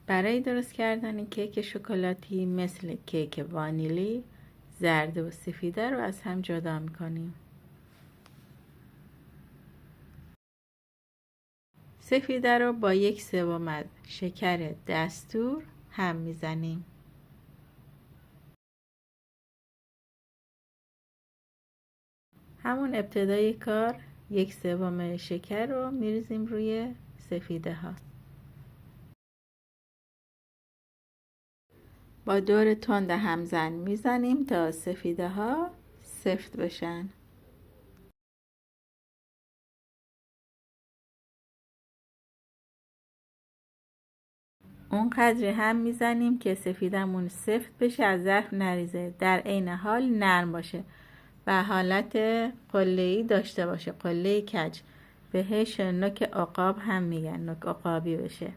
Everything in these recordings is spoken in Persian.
برای درست کردن کیک شکلاتی مثل کیک وانیلی، زرد و سفیده رو از هم جدا میکنیم. سفیده رو با 1/3 از شکر دستور هم میزنیم. همون ابتدای کار 1/3 شکر رو میریزیم روی سفیده ها. با دور تند همزن میزنیم تا سفیده ها سفت بشن. اون قدری هم میزنیم که سفیدمون سفت بشه، از ظرف نریزه، در عین حال نرم باشه و حالت قله‌ای داشته باشه، قله کج. بهش نوک عقاب هم میگن، نوک عقابی بشه.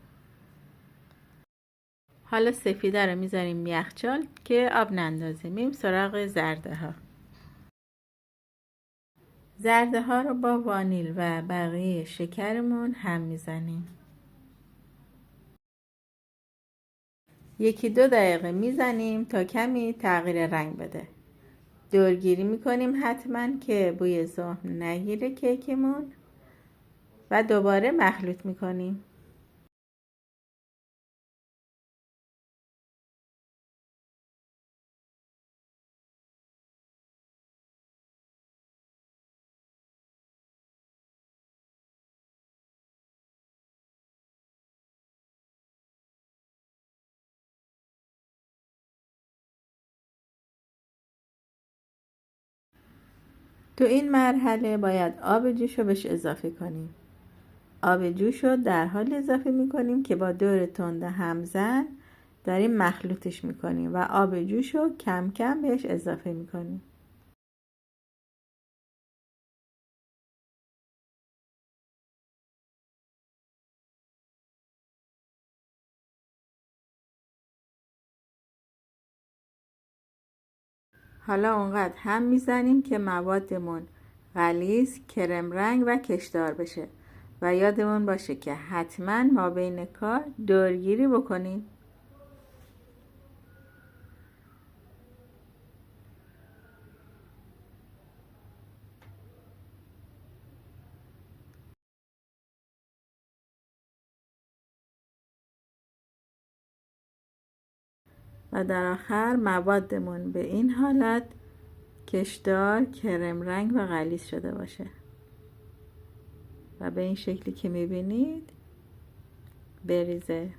حالا سفیده رو میذاریم یخچال که آب نندازه. میریم سراغ زرده ها. زرده ها رو با وانیل و بقیه شکرمون هم میزنیم. 1-2 دقیقه میزنیم تا کمی تغییر رنگ بده. دورگیری میکنیم حتما که بوی زهر نگیره کیکمون و دوباره مخلوط میکنیم. تو این مرحله باید آب جوش رو بهش اضافه کنیم. آب جوش رو در حال اضافه میکنیم که با دور تند همزن داریم مخلوطش میکنیم و آب جوش رو کم کم بهش اضافه میکنیم. حالا اونقدر هم میزنیم که موادمون غلیظ، کرم رنگ و کشدار بشه و یادمون باشه که حتما ما بین کار دورگیری بکنیم. و در آخر موادمون به این حالت کشدار، کرم رنگ و غلیظ شده باشه و به این شکلی که میبینید بریزه.